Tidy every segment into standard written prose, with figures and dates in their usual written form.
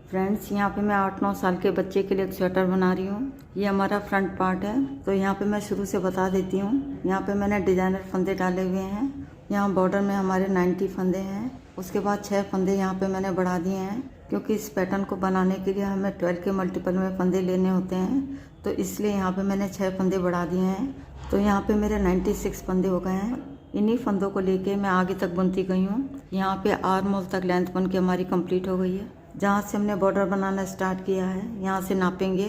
Friends, यहाँ पे मैं 8-9 साल के बच्चे के लिए एक स्वेटर बना रही हूँ। ये हमारा फ्रंट पार्ट है। तो यहाँ पे मैं शुरू से बता देती हूँ। यहाँ पे मैंने डिजाइनर फंदे डाले हुए हैं। यहाँ बॉर्डर में हमारे 90 फंदे हैं। उसके बाद 6 फंदे यहाँ पे मैंने बढ़ा दिए हैं, क्योंकि इस पैटर्न को बनाने के लिए हमें 12 के मल्टीपल में फंदे लेने होते हैं। तो इसलिए यहाँ पे मैंने 6 फंदे बढ़ा दिए हैं। तो यहाँ पे मेरे 96 फंदे हो गए हैं। इन्हीं फंदों को लेके मैं आगे तक बुनती गई हूँ। यहाँ पे आर्म होल तक लेंथ बन के हमारी कंप्लीट हो गई है। जहाँ से हमने बॉर्डर बनाना स्टार्ट किया है, यहाँ से नापेंगे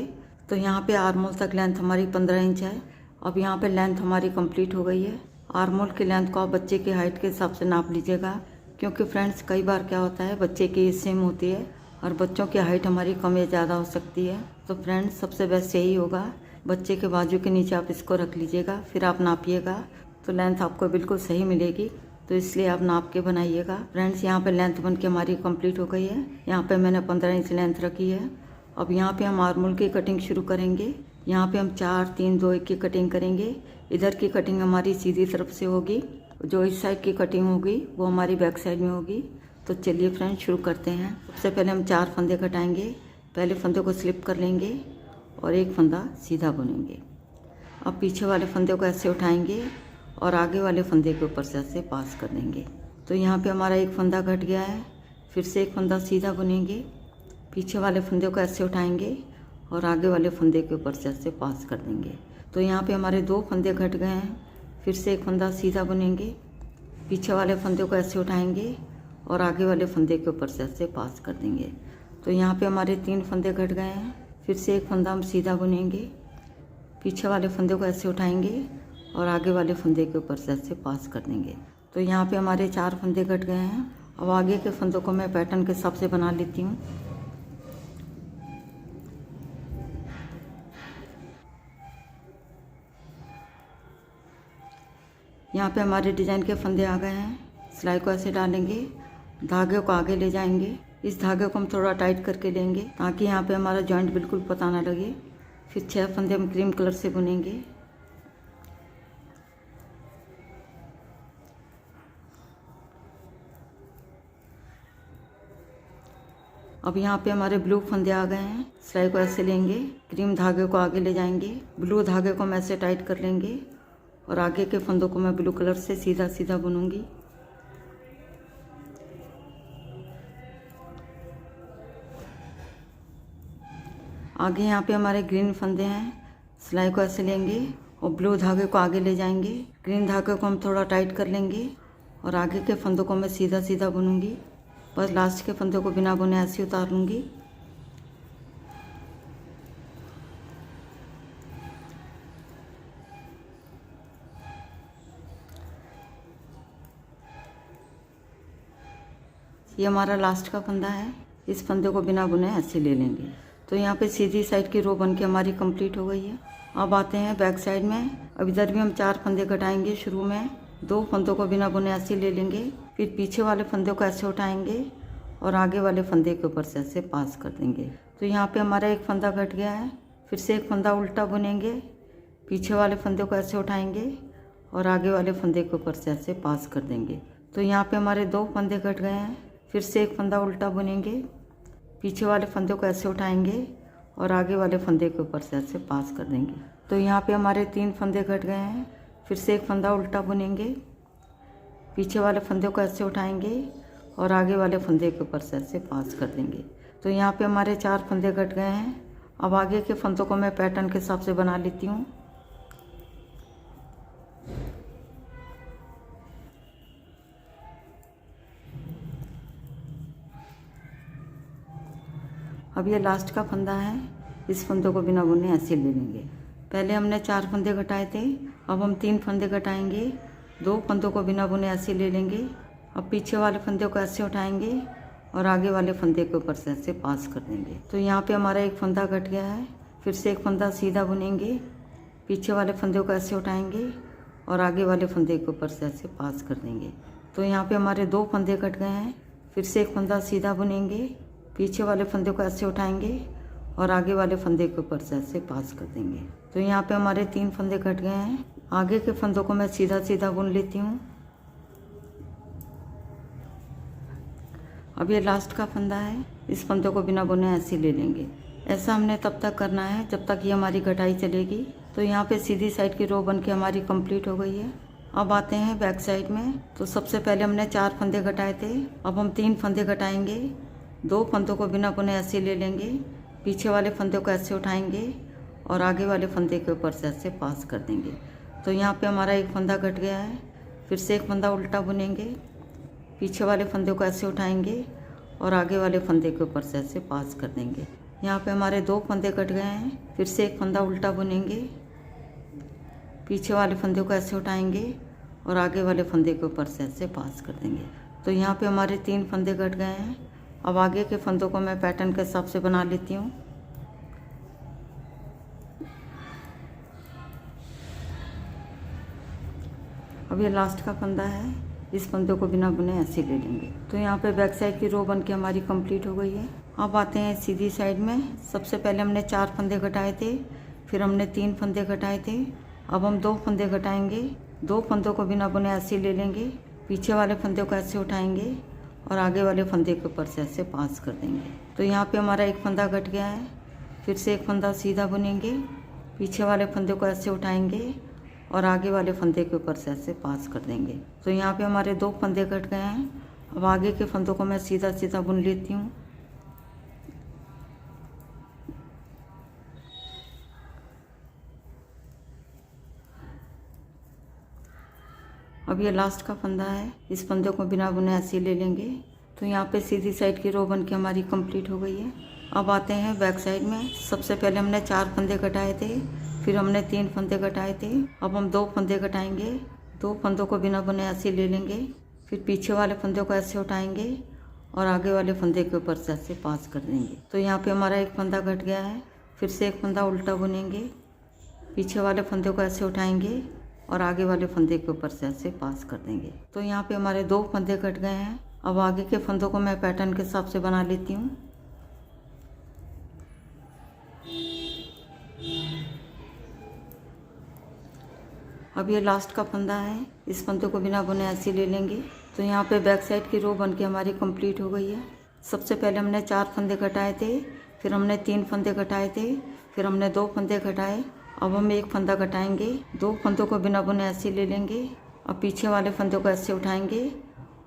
तो यहाँ पे आर्म होल तक लेंथ हमारी 15 इंच है। अब यहाँ पे लेंथ हमारी कंप्लीट हो गई है। आर्म होल की लेंथ को आप बच्चे की हाइट के हिसाब से नाप लीजिएगा, क्योंकि फ्रेंड्स कई बार क्या होता है, बच्चे की एज सेम होती है और बच्चों की हाइट हमारी कम या ज़्यादा हो सकती है। तो फ्रेंड्स सबसे बेस्ट यही होगा, बच्चे के बाजू के नीचे आप इसको रख लीजिएगा, फिर आप नापिएगा तो लेंथ आपको बिल्कुल सही मिलेगी। तो इसलिए आप नाप के बनाइएगा। फ्रेंड्स यहाँ पे लेंथ बन के हमारी कंप्लीट हो गई है। यहाँ पे मैंने 15 इंच लेंथ रखी है। अब यहाँ पे हम आर्म होल की कटिंग शुरू करेंगे। यहाँ पे हम 4, 3, 2, 1 की कटिंग करेंगे। इधर की कटिंग हमारी सीधी तरफ से होगी, जो इस साइड की कटिंग होगी वो हमारी बैक साइड में होगी। तो चलिए फ्रेंड्स शुरू करते हैं। सबसे पहले हम 4 फंदे कटाएंगे। पहले फंदे को स्लिप कर लेंगे और एक फंदा सीधा बुनेंगे। अब पीछे वाले फंदे को ऐसे उठाएंगे और आगे वाले फंदे के ऊपर से ऐसे पास कर देंगे। तो यहाँ पे हमारा एक फंदा कट गया है। फिर से एक फंदा सीधा बुनेंगे, पीछे वाले फंदे को ऐसे उठाएंगे और आगे वाले फंदे के ऊपर से ऐसे पास कर देंगे। तो यहाँ पे हमारे 2 फंदे कट गए हैं। फिर से एक फंदा सीधा बुनेंगे, पीछे वाले फंदे को ऐसे उठाएंगे और आगे वाले फंदे के ऊपर से ऐसे पास कर देंगे। तो यहाँ पे हमारे 3 फंदे कट गए हैं। फिर से एक फंदा हम सीधा बुनेंगे, पीछे वाले फंदे को ऐसे उठाएंगे और आगे वाले फंदे के ऊपर से ऐसे पास कर देंगे। तो यहाँ पे हमारे 4 फंदे कट गए हैं। अब आगे के फंदों को मैं पैटर्न के हिसाब से बना लेती हूँ। यहाँ पे हमारे डिजाइन के फंदे आ गए हैं। सिलाई को ऐसे डालेंगे, धागे को आगे ले जाएंगे। इस धागे को हम थोड़ा टाइट करके लेंगे ताकि यहाँ पे हमारा जॉइंट बिल्कुल पता ना लगे। फिर 6 फंदे हम क्रीम कलर से बुनेंगे। अब यहाँ पे हमारे ब्लू फंदे आ गए हैं। सिलाई को ऐसे लेंगे, क्रीम धागे को आगे ले जाएंगे, ब्लू धागे को हम ऐसे टाइट कर लेंगे और आगे के फंदों को मैं ब्लू कलर से सीधा सीधा बुनूंगी। आगे यहाँ पे हमारे ग्रीन फंदे हैं। सिलाई को ऐसे लेंगे और ब्लू धागे को आगे ले जाएंगे। ग्रीन धागे को हम थोड़ा टाइट कर लेंगे और आगे के फंदों को मैं सीधा सीधा बुनूंगी। बस लास्ट के फंदे को बिना बुने ऐसे उतार लूँगी। ये हमारा लास्ट का फंदा है। इस फंदे को बिना बुने ऐसे ले लेंगे। तो यहाँ पे सीधी साइड की रो बन के हमारी कंप्लीट हो गई है। अब आते हैं बैक साइड में। अब इधर भी हम 4 फंदे कटाएंगे। शुरू में 2 फंदों को बिना बुने ऐसे ले लेंगे, फिर पीछे वाले फंदे को ऐसे उठाएंगे और आगे वाले फंदे के ऊपर से ऐसे पास कर देंगे। तो यहाँ पे हमारा एक फंदा कट गया है। फिर से एक फंदा उल्टा बुनेंगे, पीछे वाले फंदे को ऐसे उठाएंगे और आगे वाले फंदे के ऊपर से ऐसे पास कर देंगे। तो यहाँ पे हमारे 2 फंदे कट गए हैं। फिर से एक फंदा उल्टा बुनेंगे, पीछे वाले फंदे को ऐसे उठाएंगे और आगे वाले फंदे के ऊपर से ऐसे पास कर देंगे। तो यहाँ पे हमारे 3 फंदे कट गए हैं। फिर से एक फंदा उल्टा बुनेंगे, पीछे वाले फंदे को ऐसे उठाएंगे और आगे वाले फंदे के ऊपर से ऐसे पास कर देंगे। तो यहाँ पे हमारे 4 फंदे कट गए हैं। अब आगे के फंदों को मैं पैटर्न के हिसाब से बना लेती हूँ। अब ये लास्ट का फंदा है। इस फंदे को बिना बुने ऐसे ले लेंगे। पहले हमने 4 फंदे कटाए थे, अब हम 3 फंदे कटाएंगे। 2 फंदों को बिना बुने ऐसे ले लेंगे। अब पीछे वाले फंदे को ऐसे उठाएंगे और आगे वाले फंदे के ऊपर से ऐसे पास कर देंगे। तो यहाँ पे हमारा एक फंदा कट गया है। फिर से एक फंदा सीधा बुनेंगे, पीछे वाले फंदे को ऐसे उठाएंगे और आगे वाले फंदे के ऊपर से ऐसे पास कर देंगे। तो यहाँ पे हमारे 2 फंदे कट गए हैं। फिर से एक फंदा सीधा बुनेंगे, पीछे वाले फंदे को ऐसे उठाएंगे और आगे वाले फंदे के ऊपर से ऐसे पास कर देंगे। तो यहाँ पे हमारे 3 फंदे कट गए हैं। आगे के फंदों को मैं सीधा सीधा बुन लेती हूँ। अब ये लास्ट का फंदा है। इस फंदे को बिना बुने ऐसे ही ले लेंगे। ऐसा हमने तब तक करना है जब तक ये हमारी कटाई चलेगी। तो यहाँ पे सीधी साइड की रो बन के हमारी कंप्लीट हो गई है। अब आते हैं बैक साइड में। तो सबसे पहले हमने 4 फंदे घटाए थे, अब हम 3 फंदे घटाएंगे। 2 फंदों को बिना बुने ऐसे ले लेंगे, पीछे वाले फंदे को ऐसे उठाएंगे और आगे वाले फंदे के ऊपर से ऐसे पास कर देंगे। तो यहाँ पे हमारा एक फंदा घट गया है। फिर से एक फंदा उल्टा बुनेंगे, पीछे वाले फंदे को ऐसे उठाएंगे और आगे वाले फंदे के ऊपर से ऐसे पास कर देंगे। यहाँ पे हमारे 2 फंदे कट गए हैं। फिर से एक फंदा उल्टा बुनेंगे, पीछे वाले फंदे को ऐसे उठाएंगे और आगे वाले फंदे के ऊपर से ऐसे पास कर देंगे। तो यहाँ पे हमारे 3 फंदे कट गए हैं। अब आगे के फंदों को मैं पैटर्न के हिसाब से बना लेती हूँ। अब ये लास्ट का फंदा है, इस फंदे को बिना बुने ऐसे ले लेंगे। तो यहाँ पे बैक साइड की रो बन के हमारी कंप्लीट हो गई है। अब आते हैं सीधी साइड में। सबसे पहले हमने 4 फंदे घटाए थे, फिर हमने 3 फंदे घटाए थे। अब हम 2 फंदे घटाएंगे। 2 फंदों को बिना बुने ऐसे ले लेंगे, पीछे वाले फंदे को ऐसे उठाएंगे और आगे वाले फंदे के ऊपर से ऐसे पास कर देंगे। तो यहाँ पे हमारा एक फंदा घट गया है। फिर से एक फंदा सीधा बुनेंगे, पीछे वाले फंदे को ऐसे उठाएंगे और आगे वाले फंदे के ऊपर से ऐसे पास कर देंगे। तो यहाँ पे हमारे 2 फंदे कट गए हैं। अब आगे के फंदों को मैं सीधा सीधा बुन लेती हूँ। अब ये लास्ट का फंदा है, इस फंदे को बिना बुने ऐसे ले लेंगे। तो यहाँ पे सीधी साइड की रो बन के हमारी कंप्लीट हो गई है। अब आते हैं बैक साइड में। सबसे पहले हमने 4 फंदे घटाए थे, फिर हमने 3 फंदे घटाए थे। अब हम 2 फंदे घटाएंगे। 2 फंदों को बिना बुने ऐसे ले लेंगे, फिर पीछे वाले फंदे को ऐसे उठाएंगे और आगे वाले फंदे के ऊपर से ऐसे पास कर देंगे। तो यहाँ पे हमारा एक फंदा घट गया है। फिर से एक फंदा उल्टा बुनेंगे, पीछे वाले फंदे को ऐसे उठाएंगे और आगे वाले फंदे के ऊपर से ऐसे पास कर देंगे। तो यहाँ पे हमारे 2 फंदे कट गए हैं। अब आगे के फंदों को मैं पैटर्न के हिसाब से बना लेती हूँ। अब ये लास्ट का फंदा है, इस फंदे को बिना बुने ऐसे ले लेंगे। तो यहाँ पे बैक साइड की रो बन के हमारी कंप्लीट हो गई है। सबसे पहले हमने 4 फंदे घटाए थे, फिर हमने 3 फंदे घटाए थे, फिर हमने 2 फंदे घटाए। अब हम एक फंदा घटाएंगे। 2 फंदों को बिना बुने ऐसे ले लेंगे। अब पीछे वाले फंदे को ऐसे उठाएंगे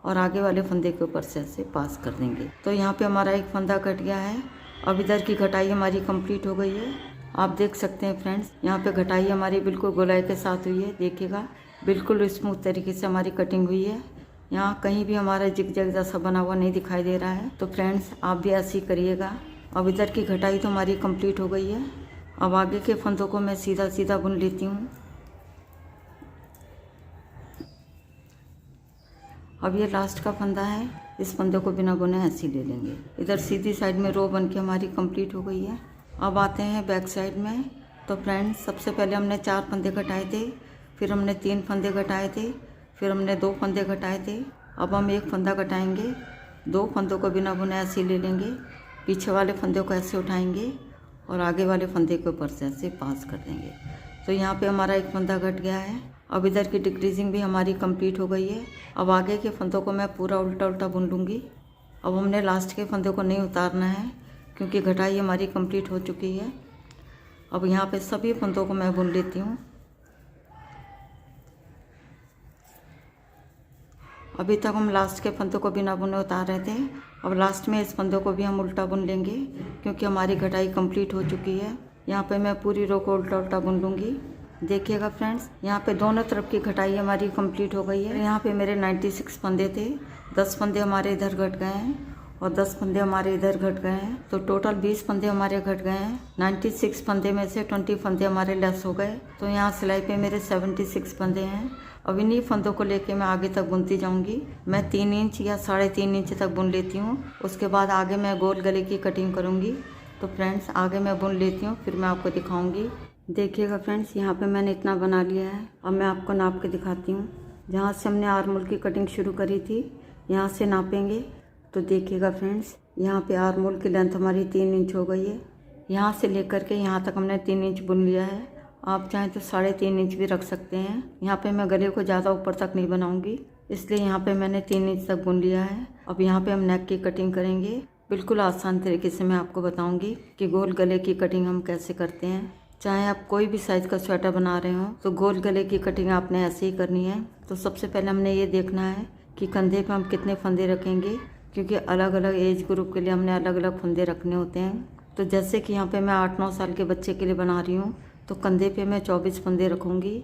और आगे वाले फंदे के ऊपर से ऐसे पास कर देंगे। तो यहाँ पे हमारा एक फंदा कट गया है। अब इधर की घटाई हमारी कंप्लीट हो गई है। आप देख सकते हैं फ्रेंड्स, यहाँ पे घटाई हमारी बिल्कुल गोलाई के साथ हुई है। देखिएगा, बिल्कुल स्मूथ तरीके से हमारी कटिंग हुई है। यहाँ कहीं भी हमारा जिग जैग जैसा बना हुआ नहीं दिखाई दे रहा है। तो फ्रेंड्स, आप भी ऐसे ही करिएगा। अब इधर की घटाई तो हमारी कंप्लीट हो गई है। अब आगे के फंदों को मैं सीधा सीधा बुन लेती हूँ। अब ये लास्ट का फंदा है, इस फंदे को बिना बुने ऐसे ले लेंगे। इधर सीधी साइड में रो बन के हमारी कंप्लीट हो गई है। अब आते हैं बैक साइड में। तो फ्रेंड्स, सबसे पहले हमने 4 फंदे घटाए थे, फिर हमने 3 फंदे घटाए थे, फिर हमने 2 फंदे घटाए थे। अब हम एक फंदा घटाएंगे। 2 फंदों को बिना बुने ऐसे ले लेंगे, पीछे वाले फंदे को ऐसे उठाएंगे और आगे वाले फंदे के ऊपर से ऐसे पास कर देंगे। तो यहाँ पे हमारा एक फंदा घट गया है। अब इधर की डिक्रीजिंग भी हमारी कंप्लीट हो गई है। अब आगे के फंदों को मैं पूरा उल्टा उल्टा बुन लूँगी। अब हमने लास्ट के फंदे को नहीं उतारना है क्योंकि घटाई हमारी कंप्लीट हो चुकी है। अब यहाँ पे सभी फंदों को मैं बुन लेती हूँ। अभी तक हम लास्ट के फंदों को बिना बुने उतार रहे थे। अब लास्ट में इस फंदे को भी हम उल्टा बुन लेंगे क्योंकि हमारी घटाई कंप्लीट हो चुकी है। यहाँ पे मैं पूरी रो को उल्टा उल्टा बुन लूँगी। देखिएगा फ्रेंड्स, यहाँ पे दोनों तरफ की घटाई हमारी कंप्लीट हो गई है। यहाँ पे मेरे 96 फंदे थे। 10 फंदे हमारे इधर घट गए हैं और 10 फंदे हमारे इधर घट गए हैं। तो टोटल 20 फंदे हमारे घट गए हैं। 96 फंदे में से 20 फंदे हमारे लेस हो गए। तो यहाँ सिलाई पे मेरे 76 फंदे हैं। अब इन्हीं फंदों को लेके मैं आगे तक बुनती जाऊंगी। मैं 3 इंच या 3.5 इंच तक बुन लेती हूँ। उसके बाद आगे मैं गोल गले की कटिंग करूँगी। तो फ्रेंड्स, आगे मैं बुन लेती हूँ, फिर मैं आपको दिखाऊंगी। देखिएगा फ्रेंड्स, यहाँ पे मैंने इतना बना लिया है। अब मैं आपको नाप के दिखाती हूँ। जहाँ से हमने आर्म होल की कटिंग शुरू करी थी, यहाँ से नापेंगे। तो देखिएगा फ्रेंड्स, यहाँ पे आर्म होल की लेंथ हमारी 3 इंच हो गई है। यहाँ से लेकर के यहाँ तक हमने 3 इंच बुन लिया है। आप चाहें तो 3.5 इंच भी रख सकते हैं। यहाँ पे मैं गले को ज़्यादा ऊपर तक नहीं बनाऊंगी, इसलिए यहाँ पे मैंने 3 इंच तक बुन लिया है। अब यहाँ पे हम नेक की कटिंग करेंगे। बिल्कुल आसान तरीके से मैं आपको बताऊंगी कि गोल गले की कटिंग हम कैसे करते हैं। चाहे आप कोई भी साइज का स्वेटर बना रहे हो तो गोल गले की कटिंग आपने ऐसे ही करनी है। तो सबसे पहले हमने ये देखना है कि कंधे पे हम कितने फंदे रखेंगे, क्योंकि अलग अलग एज ग्रुप के लिए हमने अलग अलग फंदे रखने होते हैं। तो जैसे कि यहाँ पे मैं 8-9 साल के बच्चे के लिए बना रही हूँ तो कंधे पे मैं 24 फंदे रखूँगी,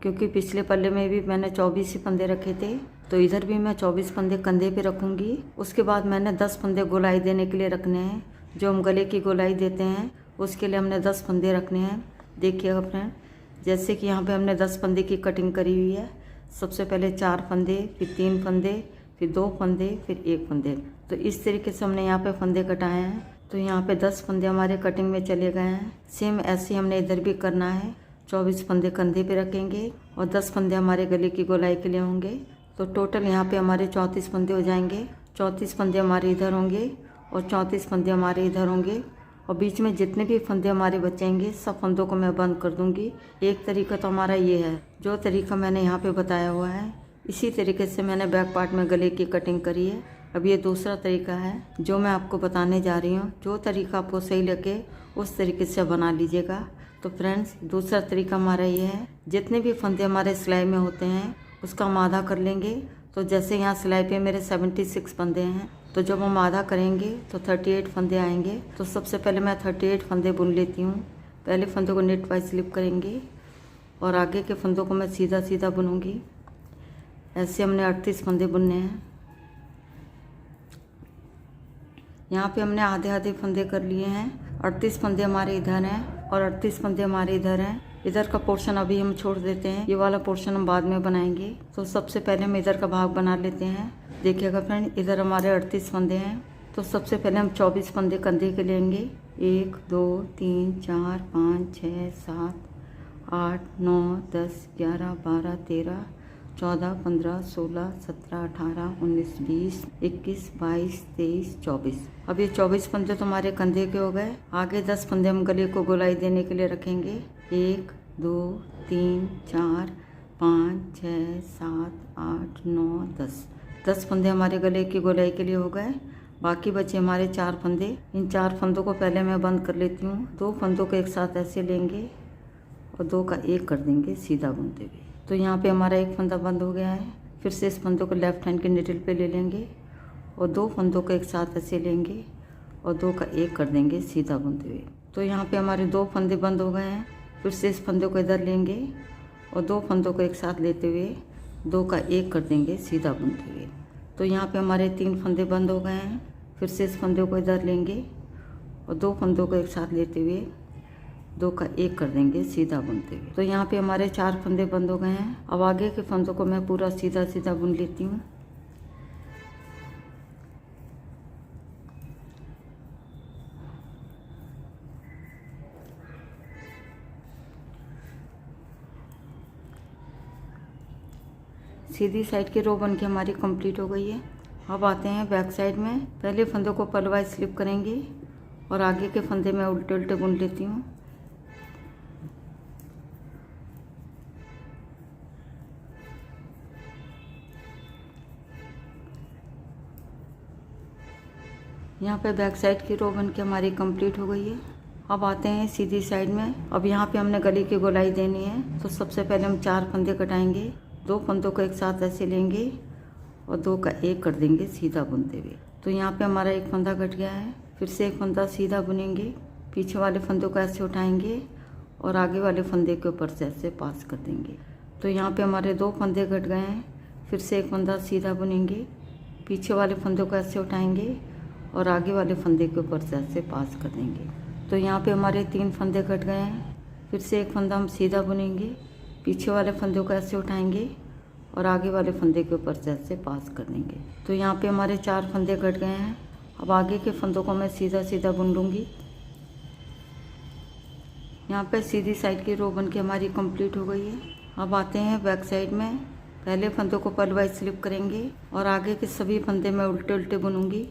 क्योंकि पिछले पल्ले में भी मैंने 24 ही फंदे रखे थे। तो इधर भी मैं 24 फंदे कंधे पे रखूँगी। उसके बाद मैंने 10 फंदे गोलाई देने के लिए रखने हैं। जो हम गले की गोलाई देते हैं उसके लिए हमने 10 फंदे रखने हैं। देखिएगा फ्रेंड, जैसे कि यहाँ पे हमने 10 फंदे की कटिंग करी हुई है। सबसे पहले 4 फंदे, फिर 3 फंदे, फिर 2 फंदे, फिर 1 फंदे। तो इस तरीके से हमने यहाँ पे फंदे कटाए हैं। तो यहाँ पे 10 फंदे हमारे कटिंग में चले गए हैं। सेम ऐसे हमने इधर भी करना है। 24 फंदे कंधे पे रखेंगे और 10 फंदे हमारे गले की गोलाई के लिए होंगे। तो टोटल यहाँ पे हमारे 34 फंदे हो जाएंगे। 34 फंदे हमारे इधर होंगे और 34 फंदे हमारे इधर होंगे, और बीच में जितने भी फंदे हमारे बचेंगे सब फंदों को मैं बंद कर दूंगी। एक तरीका तो हमारा ये है, जो तरीका मैंने यहाँ पे बताया हुआ है इसी तरीके से मैंने बैक पार्ट में गले की कटिंग करी है। अब ये दूसरा तरीका है जो मैं आपको बताने जा रही हूँ। जो तरीका आपको सही लगे उस तरीके से बना लीजिएगा। तो फ्रेंड्स, दूसरा तरीका हमारा ये है, जितने भी फंदे हमारे सिलाई में होते हैं उसका हम आधा कर लेंगे। तो जैसे यहाँ सिलाई पे मेरे 76 फंदे हैं, तो जब हम आधा करेंगे तो 38 फंदे आएंगे। तो सबसे पहले मैं 38 फंदे बुन लेती हूँ। पहले फंदों को नेट वाइज स्लिप करेंगे और आगे के फंदों को मैं सीधा सीधा बुनूंगी। ऐसे हमने 38 फंदे बुनने हैं। यहाँ पे हमने आधे आधे फंदे कर लिए हैं। 38 फंदे हमारे इधर हैं और 38 फंदे हमारे इधर हैं। इधर का पोर्शन अभी हम छोड़ देते हैं, ये वाला पोर्शन हम बाद में बनाएंगे। तो सबसे पहले हम इधर का भाग बना लेते हैं। देखिएगा फ्रेंड, इधर हमारे 38 फंदे हैं। तो सबसे पहले हम 24 फंदे कंधे के लेंगे। 1 2 3 4 5 6 7 8 9 10 11 12 13 14 15 16 17 18 19 20 21 22 23 24। अब ये 24 फंदे तो हमारे कंधे के हो गए। आगे 10 फंदे हम गले को गोलाई देने के लिए रखेंगे। 1 2 3 4 5 6 7 8 9 10। 10 फंदे हमारे गले की गोलाई के लिए हो गए। बाकी बचे हमारे 4 फंदे। इन 4 फंदों को पहले मैं बंद कर लेती हूँ। 2 फंदों को एक साथ ऐसे लेंगे और 2 का 1 कर देंगे सीधा बुनते हुए। तो यहाँ पे हमारा एक फंदा बंद हो गया है। फिर से इस फंदों को लेफ्ट हैंड के निडल पे ले लेंगे और 2 फंदों को एक साथ ऐसे लेंगे और 2 का 1 कर देंगे सीधा बुनते हुए। तो यहाँ पे हमारे 2 फंदे बंद हो गए हैं। फिर से इस फंदे को इधर लेंगे और 2 फंदों को एक साथ लेते हुए 2 का 1 कर देंगे सीधा बुनते हुए। तो यहाँ पे हमारे 3 फंदे बंद हो गए हैं। फिर से इस फंदे को इधर लेंगे और 2 फंदों को एक साथ लेते हुए 2 का 1 कर देंगे सीधा बुनते हुए। तो यहाँ पे हमारे 4 फंदे बंद हो गए हैं। अब आगे के फंदों को मैं पूरा सीधा सीधा बुन लेती हूँ। सीधी साइड की रो बन के हमारी कंप्लीट हो गई है। अब आते हैं बैक साइड में। पहले फंदों को पलवाइज स्लिप करेंगे और आगे के फंदे में उल्टे उल्टे बुन लेती हूँ। यहाँ पे बैक साइड की रो बन के हमारी कंप्लीट हो गई है। अब आते हैं सीधी साइड में। अब यहाँ पे हमने गले की गोलाई देनी है। तो सबसे पहले हम 4 फंदे कटाएंगे। 2 फंदों को एक साथ ऐसे लेंगे और 2 का 1 कर देंगे सीधा बुनते हुए। तो यहाँ पे हमारा एक फंदा कट गया है। फिर से एक फंदा सीधा बुनेंगे। पीछे वाले फंदों को ऐसे उठाएंगे और आगे वाले फंदे के ऊपर से ऐसे पास कर देंगे। तो यहाँ पे हमारे 2 फंदे कट गए हैं। फिर से एक फंदा सीधा बुनेंगे। पीछे वाले फंदों को ऐसे उठाएंगे और आगे वाले फंदे के ऊपर से ऐसे पास कर देंगे। तो यहाँ पे हमारे 3 फंदे कट गए हैं। फिर से एक फंदा हम सीधा बुनेंगे। पीछे वाले फंदों को ऐसे उठाएंगे और आगे वाले फंदे के ऊपर से ऐसे पास कर देंगे। तो यहाँ पे हमारे 4 फंदे कट गए हैं। अब आगे के फंदों को मैं सीधा सीधा बुन लूँगी। यहाँ पे सीधी साइड की रो बन के हमारी कंप्लीट हो गई है। अब आते हैं बैक साइड में। पहले फंदों को पलवाइज स्लिप करेंगे और आगे के सभी फंदे मैं उल्टे उल्टे बुनूंगी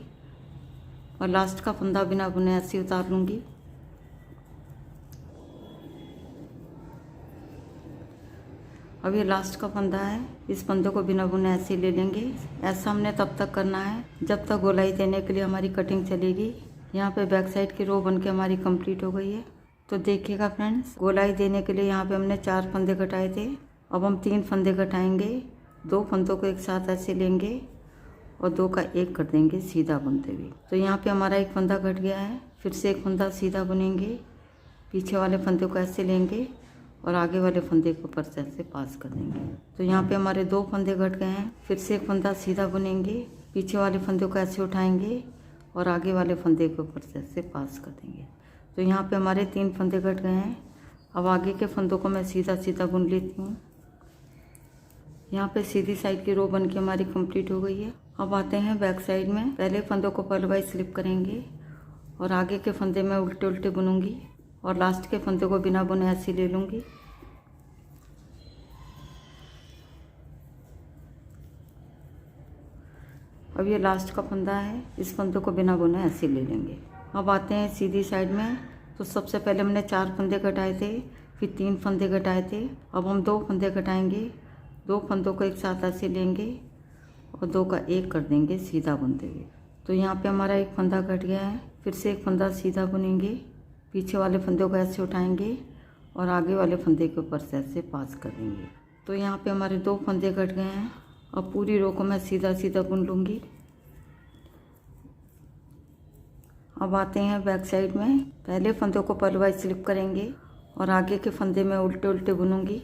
और लास्ट का फंदा बिना बुने ऐसे उतार लूँगी। अब ये लास्ट का फंदा है, इस फंदे को बिना बुने ऐसे ले लेंगे। ऐसा हमने तब तक करना है जब तक गोलाई देने के लिए हमारी कटिंग चलेगी। यहाँ पे बैक साइड की रो बनके हमारी कंप्लीट हो गई है। तो देखिएगा फ्रेंड्स, गोलाई देने के लिए यहाँ पे हमने 4 फंदे कटाए थे। अब हम 3 फंदे कटाएंगे। 2 फंदों को एक साथ ऐसे लेंगे और 2 का 1 कर देंगे सीधा बुनते हुए। तो यहाँ पे हमारा एक फंदा कट गया है। फिर से एक फंदा सीधा बुनेंगे, पीछे वाले फंदे को ऐसे लेंगे और आगे वाले फंदे को ऊपर से ऐसे पास कर देंगे। तो यहाँ पे हमारे 2 फंदे कट गए हैं। फिर से एक फंदा सीधा बुनेंगे, पीछे वाले फंदे को ऐसे उठाएंगे और आगे वाले फंदे के ऊपर से ऐसे पास कर देंगे। तो यहाँ पे हमारे 3 फंदे कट गए हैं। अब आगे के फंदों को मैं सीधा सीधा बुन लेती हूँ। यहाँ पे सीधी साइड की रो बन के हमारी कंप्लीट हो गई है। अब आते हैं बैक साइड में। पहले फंदों को पर्ल वाइज स्लिप करेंगे और आगे के फंदे में उल्टे उल्टे बुनूंगी और लास्ट के फंदे को बिना बुने ऐसे ले लूँगी। अब ये लास्ट का फंदा है, इस फंदे को बिना बुने ऐसे ले लेंगे। अब आते हैं सीधी साइड में। तो सबसे पहले हमने 4 फंदे कटाए थे, फिर 3 फंदे कटाए थे। अब हम 2 फंदे कटाएंगे। 2 फंदों को एक साथ ऐसे लेंगे और 2 का 1 कर देंगे सीधा बुनते हुए। तो यहाँ पे हमारा एक फंदा कट गया है। फिर से एक फंदा सीधा बुनेंगे, पीछे वाले फंदे को ऐसे उठाएंगे और आगे वाले फंदे के ऊपर से ऐसे पास कर देंगे। तो यहाँ पे हमारे 2 फंदे कट गए हैं। अब पूरी रो को मैं सीधा सीधा बुन लूँगी। अब आते हैं बैक साइड में। पहले फंदों को पर्ल वाइज स्लिप करेंगे और आगे के फंदे में उल्टे उल्टे बुनूंगी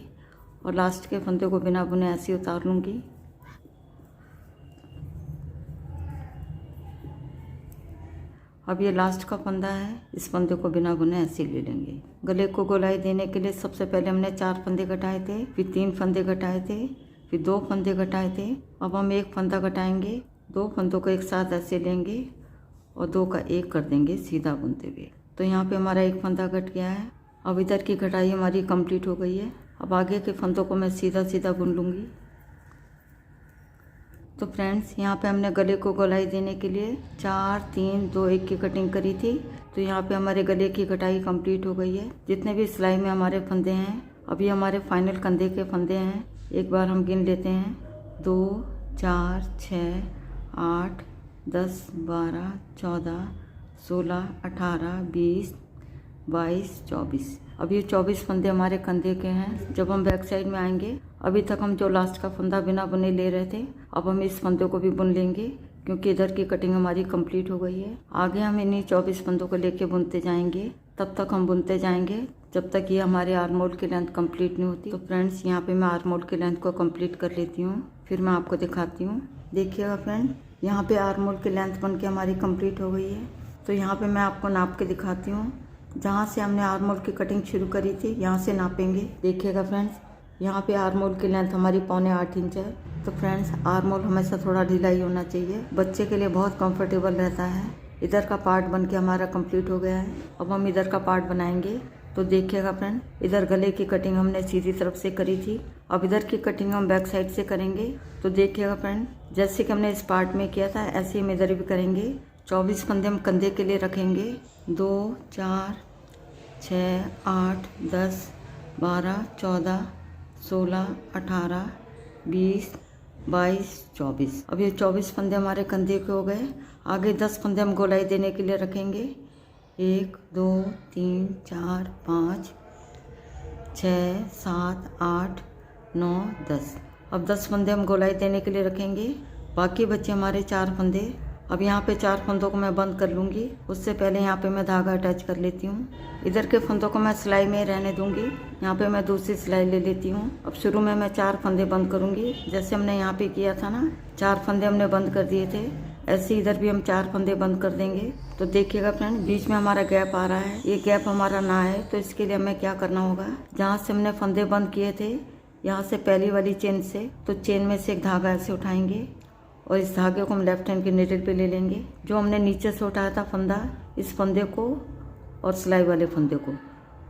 और लास्ट के फंदे को बिना बुने ऐसे उतार लूँगी। अब ये लास्ट का फंदा है, इस फंदे को बिना बुने ऐसे ले लेंगे। गले को गोलाई देने के लिए सबसे पहले हमने 4 फंदे कटाए थे, फिर 3 फंदे कटाए थे, फिर 2 फंदे कटाए थे। अब हम 1 फंदा कटाएंगे। 2 फंदों को एक साथ ऐसे लेंगे और 2 का 1 कर देंगे सीधा बुनते हुए। तो यहाँ पे हमारा एक फंदा कट गया है। अब इधर की कटाई हमारी कंप्लीट हो गई है। अब आगे के फंदों को मैं सीधा सीधा बुन लूँगी। तो फ्रेंड्स, यहाँ पे हमने गले को गोलाई देने के लिए 4, 3, 2, 1 की कटिंग करी थी। तो यहाँ पे हमारे गले की कटाई कंप्लीट हो गई है। जितने भी सिलाई में हमारे फंदे हैं, अभी हमारे फाइनल कंधे के फंदे हैं। एक बार हम गिन लेते हैं। 2, 4, 6, 8, 10, 12, 14, 16, 18, 20, 22, 24। अब ये 24 फंदे हमारे कंधे के हैं। जब हम बैक साइड में आएंगे, अभी तक हम जो लास्ट का फंदा बिना बुने ले रहे थे, अब हम इस फंदे को भी बुन लेंगे क्योंकि इधर की कटिंग हमारी कंप्लीट हो गई है। आगे हम इन्हीं 24 फंदों को लेके बुनते जाएंगे। तब तक हम बुनते जाएंगे जब तक ये हमारे आर्म होल की लेंथ कंप्लीट नहीं होती। तो फ्रेंड्स, यहाँ पे मैं आर्म होल की लेंथ को कंप्लीट कर लेती हूँ, फिर मैं आपको दिखाती हूँ। देखिएगा फ्रेंड, यहाँ पे आर्म होल की लेंथ बन के हमारी कंप्लीट हो गई है। तो यहाँ पे मैं आपको नाप के दिखाती हूँ। जहाँ से हमने आर्म होल की कटिंग शुरू करी थी, यहाँ से नापेंगे। देखिएगा फ्रेंड्स, यहाँ पे आर्म होल की लेंथ हमारी पौने 8 इंच है। तो फ्रेंड्स, आर्म होल हमेशा थोड़ा ढीला ही होना चाहिए, बच्चे के लिए बहुत कंफर्टेबल रहता है। इधर का पार्ट बन के हमारा कंप्लीट हो गया है। अब हम इधर का पार्ट बनाएंगे। तो देखिएगा फ्रेंड, इधर गले की कटिंग हमने सीधी तरफ से करी थी। अब इधर की कटिंग हम बैक साइड से करेंगे। तो देखिएगा फ्रेंड, जैसे कि हमने इस पार्ट में किया था, ऐसे ही हम इधर भी करेंगे। 24 फंदे हम कंधे के लिए रखेंगे। 2, 4, 6, 8, 10, 12, 14, 16, 18, 20, 22, 24। अब ये 24 फंदे हमारे कंधे के हो गए। आगे 10 फंदे हम गोलाई देने के लिए रखेंगे। 1, 2, 3, 4, 5, 6, 7, 8, 9, 10। अब 10 फंदे हम गोलाई देने के लिए रखेंगे। बाकी बच्चे हमारे 4 फंदे। अब यहाँ पे 4 फंदों को मैं बंद कर लूँगी। उससे पहले यहाँ पे मैं धागा अटैच कर लेती हूँ। इधर के फंदों को मैं सिलाई में रहने दूँगी। यहाँ पे मैं दूसरी सिलाई ले लेती हूँ। अब शुरू में मैं 4 फंदे बंद करूँगी, जैसे हमने यहाँ पे किया था ना, 4 फंदे हमने बंद कर दिए थे, ऐसे इधर भी हम 4 फंदे बंद कर देंगे। तो देखिएगा फ्रेंड, बीच में हमारा गैप आ रहा है। ये गैप हमारा ना है, तो इसके लिए हमें क्या करना होगा, जहाँ से हमने फंदे बंद किए थे, यहाँ से पहली वाली चेन से, तो चेन में से एक धागा ऐसे उठाएंगे और इस धागे को हम लेफ्ट हैंड के निडल पे ले लेंगे। जो हमने नीचे से उठाया था फंदा, इस फंदे को और सिलाई वाले फंदे को,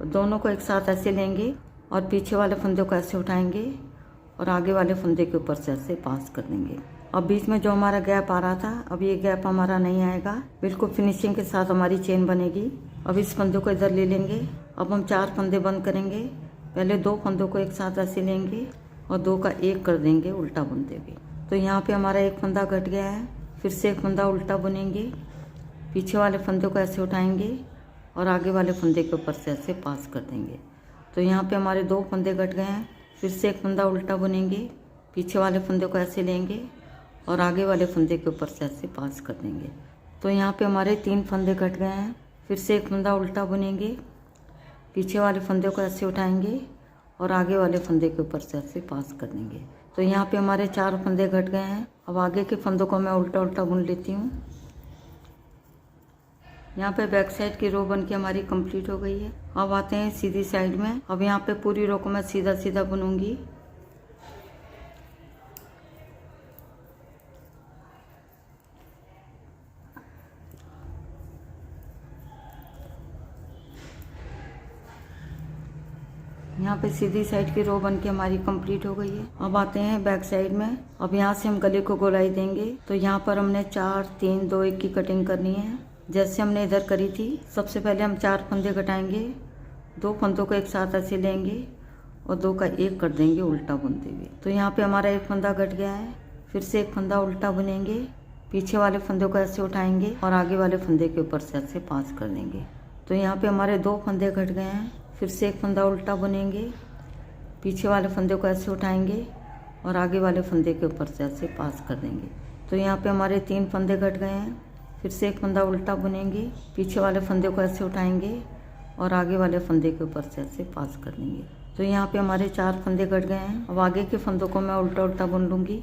दोनों को एक साथ ऐसे लेंगे और पीछे वाले फंदे को ऐसे उठाएंगे और आगे वाले फंदे के ऊपर से ऐसे पास कर देंगे। अब बीच में जो हमारा गैप आ रहा था, अब ये गैप हमारा नहीं आएगा, बिल्कुल फिनिशिंग के साथ हमारी चेन बनेगी। अब इस फंदे को इधर ले लेंगे। अब हम 4 फंदे बंद करेंगे। पहले 2 फंदों को एक साथ ऐसे लेंगे और 2 का 1 कर देंगे उल्टा बुनते हुए। तो यहाँ पे हमारा एक फंदा कट गया है। फिर से एक फंदा उल्टा बुनेंगे, पीछे वाले फंदे को ऐसे उठाएंगे और आगे वाले फंदे के ऊपर से ऐसे पास कर देंगे। तो यहाँ पे हमारे 2 फंदे कट गए हैं। फिर से एक फंदा उल्टा बुनेंगे, पीछे वाले फंदे को ऐसे लेंगे और आगे वाले फंदे के ऊपर से ऐसे पास कर देंगे। तो यहाँ पे हमारे 3 फंदे कट गए हैं। फिर से एक फंदा उल्टा बुनेंगे, पीछे वाले फंदे को ऐसे उठाएंगे और आगे वाले फंदे के ऊपर से ऐसे पास कर देंगे। तो यहाँ पे हमारे 4 फंदे कट गए हैं। अब आगे के फंदों को मैं उल्टा उल्टा बुन लेती हूँ। यहाँ पे बैक साइड की रो बन के हमारी कंप्लीट हो गई है। अब आते हैं सीधी साइड में। अब यहाँ पे पूरी रो को मैं सीधा सीधा बुनूंगी। यहाँ पे सीधी साइड की रो बन के हमारी कंप्लीट हो गई है। अब आते हैं बैक साइड में। अब यहाँ से हम गले को गोलाई देंगे। तो यहाँ पर हमने 4 3 2 1 की कटिंग करनी है, जैसे हमने इधर करी थी। सबसे पहले हम 4 फंदे कटाएंगे, 2 फंदों को एक साथ ऐसे लेंगे और 2 का 1 कर देंगे उल्टा बुनते हुए। तो यहाँ पे हमारा एक फंदा कट गया है। फिर से एक फंदा उल्टा बुनेंगे, पीछे वाले फंदे को ऐसे उठाएंगे और आगे वाले फंदे के ऊपर से ऐसे पास कर देंगे। तो यहाँ पे हमारे 2 फंदे कट गए हैं। फिर से एक फंदा उल्टा बुनेंगे, पीछे वाले फंदे को ऐसे उठाएंगे और आगे वाले फंदे के ऊपर से ऐसे पास कर देंगे। तो यहाँ पे हमारे 3 फंदे कट गए हैं। फिर से एक फंदा उल्टा बुनेंगे, पीछे वाले फंदे को ऐसे उठाएंगे और आगे वाले फंदे के ऊपर से ऐसे पास कर देंगे। तो यहाँ पे हमारे 4 फंदे कट गए हैं। अब आगे के फंदों को मैं उल्टा उल्टा बुन लूँगी।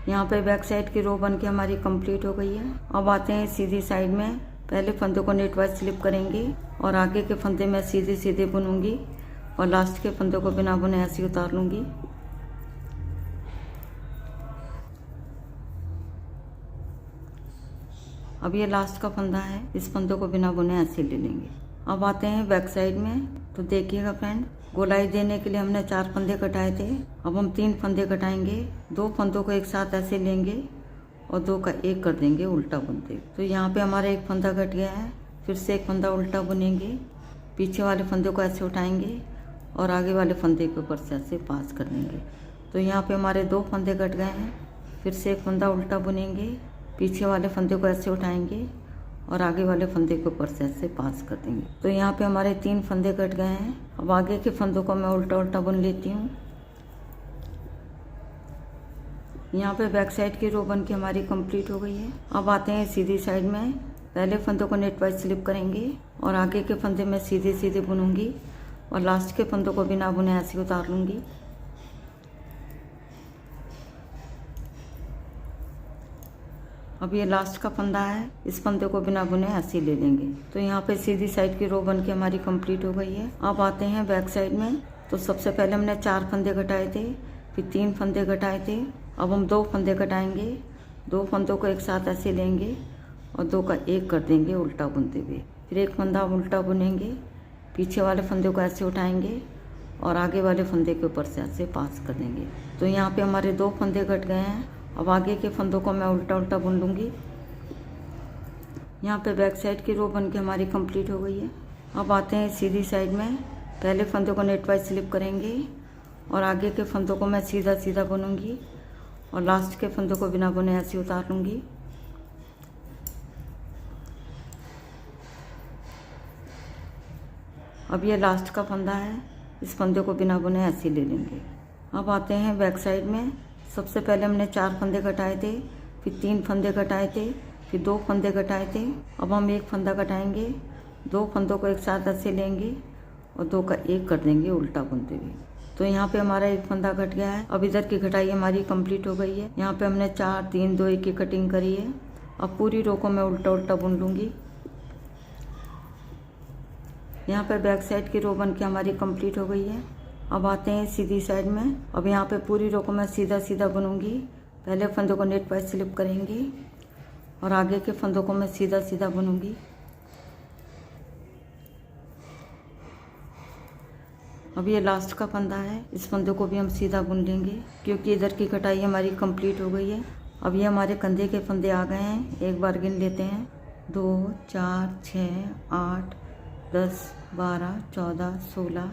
यहाँ पे बैक साइड की रो बन के हमारी कंप्लीट हो गई है। अब आते हैं सीधी साइड में। पहले फंदे को नेट वाइज स्लिप करेंगे और आगे के फंदे में सीधे सीधे बुनूंगी और लास्ट के फंदे को बिना बुने ऐसे उतार लूँगी। अब ये लास्ट का फंदा है, इस फंदे को बिना बुने ऐसे ले लेंगे। अब आते हैं बैक साइड में। तो देखिएगा फ्रेंड, गोलाई देने के लिए हमने 4 फंदे कटाए थे। अब हम 3 फंदे कटाएंगे, 2 फंदों को एक साथ ऐसे लेंगे और 2 का 1 कर देंगे उल्टा बुनते। तो यहाँ पे हमारा एक फंदा कट गया है। फिर से एक फंदा उल्टा बुनेंगे, पीछे वाले फंदे को ऐसे उठाएंगे और आगे वाले फंदे के ऊपर से ऐसे पास कर देंगे। तो यहाँ पे हमारे 2 फंदे कट गए हैं। फिर से एक फंदा उल्टा बुनेंगे, पीछे वाले फंदे को ऐसे उठाएंगे और आगे वाले फंदे के ऊपर से ऐसे पास कर देंगे। तो यहाँ पे हमारे 3 फंदे कट गए हैं। अब आगे के फंदों को मैं उल्टा उल्टा बुन लेती हूँ। यहाँ पे बैक साइड की रो बन के हमारी कंप्लीट हो गई है। अब आते हैं सीधी साइड में। पहले फंदों को नेट वाइज स्लिप करेंगे और आगे के फंदे में सीधे सीधे बुनूंगी और लास्ट के फंदों को बिना बुने ऐसे उतार लूँगी। अब ये लास्ट का फंदा है, इस फंदे को बिना बुने ऐसे ले लेंगे। तो यहाँ पे सीधी साइड की रो बन के हमारी कंप्लीट हो गई है। अब आते हैं बैक साइड में। तो सबसे पहले हमने 4 फंदे कटाए थे, फिर 3 फंदे कटाए थे। अब हम 2 फंदे कटाएंगे, 2 फंदों को एक साथ ऐसे लेंगे और 2 का 1 कर देंगे उल्टा बुनते हुए। फिर एक फंदा उल्टा बुनेंगे, पीछे वाले फंदे को ऐसे उठाएंगे और आगे वाले फंदे के ऊपर से ऐसे पास कर देंगे। तो यहाँ पे हमारे 2 फंदे कट गए हैं। अब आगे के फंदों को मैं उल्टा उल्टा बुन लूँगी। यहाँ पे बैक साइड की रो बन के हमारी कंप्लीट हो गई है। अब आते हैं सीधी साइड में। पहले फंदों को नेट वाइज स्लिप करेंगे और आगे के फंदों को मैं सीधा सीधा बुनूंगी और लास्ट के फंदों को बिना बुने ऐसे उतार लूँगी। अब ये लास्ट का फंदा है, इस फंदे को बिना बुने ऐसे ले लेंगे। अब आते हैं बैक साइड में। सबसे पहले हमने 4 फंदे कटाए थे, फिर 3 फंदे कटाए थे, फिर 2 फंदे कटाए थे। अब हम एक फंदा कटाएंगे, 2 फंदों को एक साथ ऐसे लेंगे और 2 का 1 कर देंगे उल्टा बुनते हुए। तो यहाँ पे हमारा एक फंदा कट गया है। अब इधर की कटाई हमारी कंप्लीट हो गई है। यहाँ पे हमने 4 3 2 1 की कटिंग करी है। अब पूरी रो को मैं उल्टा उल्टा बुन लूँगी। यहाँ पे बैक साइड की रो बन के हमारी कंप्लीट हो गई है। अब आते हैं सीधी साइड में। अब यहाँ पे पूरी रो को मैं सीधा सीधा बुनूंगी। पहले फंदों को नेट वाइज स्लिप करेंगे और आगे के फंदों को मैं सीधा सीधा बुनूंगी। अब ये लास्ट का फंदा है, इस फंदे को भी हम सीधा बुन लेंगे क्योंकि इधर की कटाई हमारी कंप्लीट हो गई है। अब ये हमारे कंधे के फंदे आ गए हैं। एक बार गिन लेते हैं, 2 4 6 8 10 12 14 16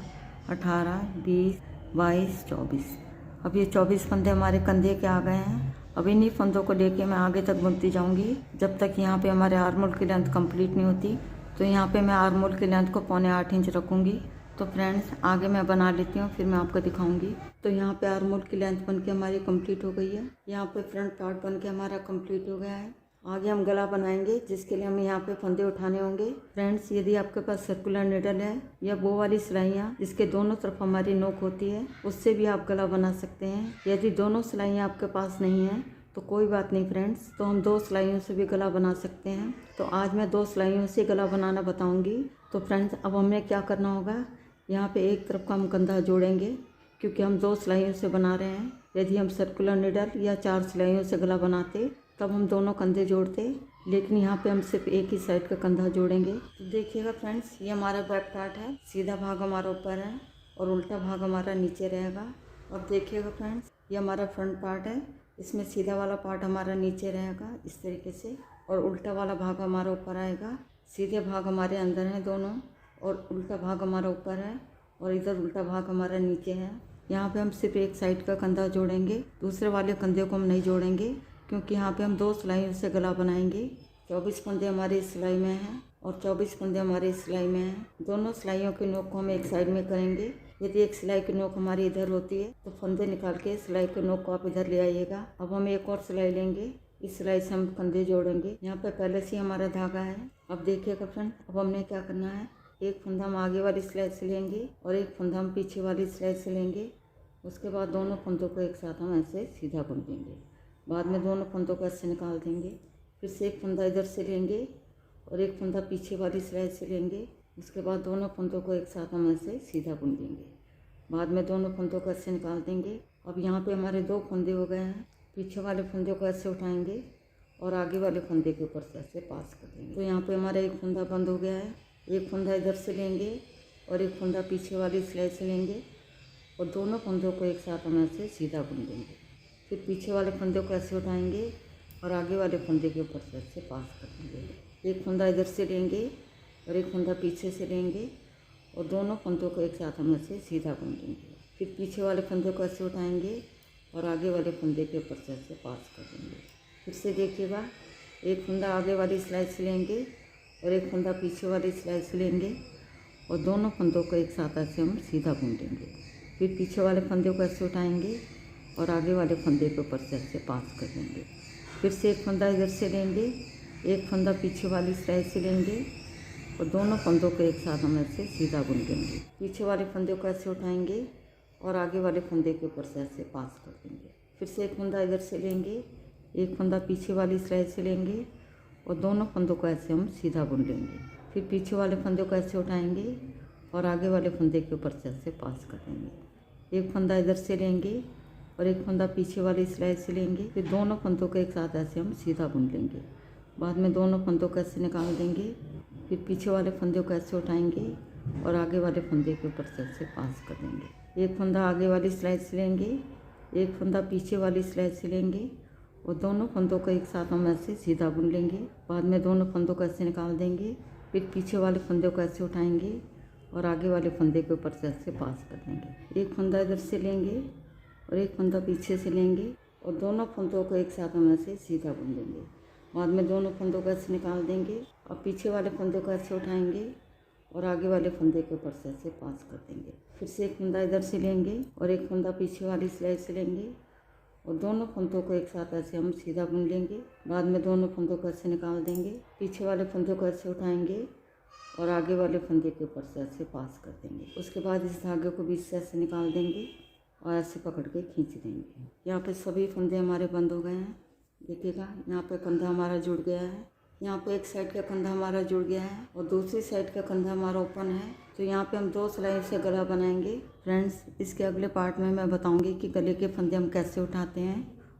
18 20 22, 24। अब ये 24 फंदे हमारे कंधे के आ गए हैं। अब इन्हीं फंदों को लेके मैं आगे तक बुनती जाऊंगी जब तक यहाँ पे हमारे आर्म होल की लेंथ कंप्लीट नहीं होती। तो यहाँ पे मैं आर्म होल की लेंथ को 7.25 इंच रखूँगी। तो फ्रेंड्स आगे मैं बना लेती हूँ, फिर मैं आपको दिखाऊंगी। तो यहाँ पे आर्म होल की लेंथ बन के हमारी कंप्लीट हो गई है। यहाँ पे फ्रंट पार्ट बन के हमारा कंप्लीट हो गया है। आगे हम गला बनाएंगे, जिसके लिए हमें यहाँ पे फंदे उठाने होंगे। फ्रेंड्स यदि आपके पास सर्कुलर निडल है या वो वाली सिलाइयाँ जिसके दोनों तरफ हमारी नोक होती है, उससे भी आप गला बना सकते हैं। यदि दोनों सिलाइयाँ आपके पास नहीं है तो कोई बात नहीं फ्रेंड्स, तो हम 2 सिलाइयों से भी गला बना सकते हैं। तो आज मैं 2 सिलाइयों से गला बनाना बताऊंगी। तो फ्रेंड्स अब हमें क्या करना होगा, यहाँ पे एक तरफ का हम कंधा जोड़ेंगे क्योंकि हम 2 सिलाइयों से बना रहे हैं। यदि हम सर्कुलर निडल या 4 सिलाइयों से गला बनाते तब हम दोनों कंधे जोड़ते, लेकिन यहाँ पे हम सिर्फ एक ही साइड का कंधा जोड़ेंगे। तो देखिएगा फ्रेंड्स, ये हमारा बैक पार्ट है, सीधा भाग हमारा ऊपर है और उल्टा भाग हमारा नीचे रहेगा। अब देखिएगा फ्रेंड्स, ये हमारा फ्रंट पार्ट है, इसमें सीधा वाला पार्ट हमारा नीचे रहेगा इस तरीके से, और उल्टा वाला भाग हमारा ऊपर आएगा। सीधे भाग हमारे अंदर हैं दोनों, और उल्टा भाग हमारा ऊपर है, और इधर उल्टा भाग हमारा नीचे है। यहाँ पे हम सिर्फ एक साइड का कंधा जोड़ेंगे, दूसरे वाले कंधे को हम नहीं जोड़ेंगे क्योंकि यहाँ पे हम 2 सिलाइयों से गला बनाएंगे। 24 फंदे हमारे इस सिलाई में हैं और 24 फंदे हमारे इस सिलाई में हैं। दोनों सिलाइयों की नोक को हम एक साइड में करेंगे। यदि एक सिलाई की नोक हमारी इधर होती है तो फंदे निकाल के सिलाई की नोक को आप इधर ले आइएगा। अब हम एक और सिलाई लेंगे, इस सिलाई से हम कंधे जोड़ेंगे। यहाँ पे पहले से हमारा धागा है। अब देखिएगा फ्रेंड, अब हमने क्या करना है, एक फंदा हम आगे वाली सिलाई से लेंगे और एक फंदा हम पीछे वाली सिलाई से लेंगे। उसके बाद दोनों फंदों को एक साथ हम ऐसे सीधा बुन देंगे। बाद में दोनों फंदों को ऐसे निकाल देंगे। फिर से एक फंदा इधर से लेंगे और एक फंदा पीछे वाली सिलाई से लेंगे। उसके बाद दोनों फंदों को एक साथ हम ऐसे सीधा बुन देंगे। बाद में दोनों फंदों को ऐसे निकाल देंगे। अब यहाँ पे हमारे 2 फंदे हो गए हैं। पीछे वाले फंदे को ऐसे उठाएंगे और आगे वाले फंदे के ऊपर से ऐसे पास कर देंगे। तो यहाँ पे हमारा एक फंदा बंद हो गया है। एक फंदा इधर से लेंगे और एक फंदा पीछे वाली सिलाई से लेंगे और दोनों फंदों को एक साथ हम ऐसे सीधा बुन देंगे। फिर पीछे वाले फंदे को ऐसे उठाएंगे और आगे वाले फंदे के ऊपर से ऐसे पास कर देंगे। एक फंदा इधर से लेंगे और एक फंदा पीछे से लेंगे और दोनों फंदों को एक साथ हम ऐसे सीधा बुन देंगे। फिर पीछे वाले फंदे को ऐसे उठाएंगे और आगे वाले फंदे के ऊपर से ऐसे पास कर देंगे। फिर से देखिएगा, एक फंदा आगे वाली सिलाई से लेंगे और एक फंदा पीछे वाली सिलाई से लेंगे और दोनों फंदों को एक साथ ऐसे हम सीधा बुन देंगे। फिर पीछे वाले फंदे को ऐसे उठाएंगे और आगे वाले फंदे के ऊपर से ऐसे पास कर देंगे। फिर से एक फंदा इधर से लेंगे, एक फंदा पीछे वाली सिलाई से लेंगे और दोनों फंदों को एक साथ हम ऐसे सीधा बुन देंगे। पीछे वाले फंदे को ऐसे उठाएंगे और आगे वाले फंदे के ऊपर से ऐसे पास कर देंगे। फिर से एक फंदा इधर से लेंगे, एक फंदा पीछे वाली सिलाई से लेंगे और दोनों फंदों को ऐसे हम सीधा बुन लेंगे। फिर पीछे वाले फंदे को ऐसे उठाएंगे और आगे वाले फंदे के ऊपर से ऐसे पास कर देंगे। एक फंदा इधर से लेंगे और एक फंदा पीछे वाली सिलाई से लेंगे। फिर दोनों फंदों को एक साथ ऐसे हम सीधा बुन लेंगे। बाद में दोनों फंदों को ऐसे निकाल देंगे। फिर पीछे वाले फंदे को ऐसे उठाएंगे और आगे वाले फंदे के ऊपर से ऐसे पास कर देंगे। एक फंदा आगे वाली सिलाई से लेंगे, एक फंदा पीछे वाली सिलाई से लेंगे और दोनों फंदों को एक साथ हम ऐसे सीधा बुन लेंगे। बाद में दोनों फंदों को ऐसे निकाल देंगे। फिर पीछे वाले फंदे को ऐसे उठाएंगे और आगे वाले फंदे के ऊपर से ऐसे पास कर देंगे। एक फंदा इधर से लेंगे और एक फंदा पीछे से लेंगे और दोनों फंदों को एक साथ हम ऐसे सीधा बुन देंगे। बाद में दोनों फंदों को ऐसे निकाल देंगे और पीछे वाले फंदे को ऐसे उठाएंगे और आगे वाले फंदे के ऊपर से ऐसे पास कर देंगे। फिर से एक फंदा इधर से लेंगे और एक फंदा पीछे वाली सिलाई से लेंगे और दोनों फंदों को एक साथ ऐसे हम सीधा बुन लेंगे। बाद में दोनों फंदों को ऐसे निकाल देंगे, पीछे वाले फंदे को ऐसे उठाएंगे और आगे वाले फंदे के ऊपर से ऐसे पास कर देंगे। उसके बाद इस धागे को बीच से ऐसे निकाल देंगे और ऐसे पकड़ के खींच देंगे। यहाँ पे सभी फंदे हमारे बंद हो गए हैं। देखिएगा, यहाँ पे कंधा हमारा जुड़ गया है। यहाँ पे एक साइड का कंधा हमारा जुड़ गया है और दूसरी साइड का कंधा हमारा ओपन है। तो यहाँ पे हम 2 सिलाई से गला बनाएंगे। फ्रेंड्स, इसके अगले पार्ट में मैं बताऊंगी कि गले के फंदे हम कैसे उठाते हैं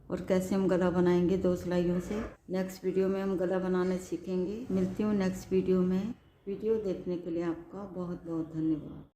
और कैसे हम गला बनाएंगे 2 सिलाइयों से। नेक्स्ट वीडियो में हम गला बनाना सीखेंगे। मिलती हूँ नेक्स्ट वीडियो में। वीडियो देखने के लिए आपका बहुत बहुत धन्यवाद।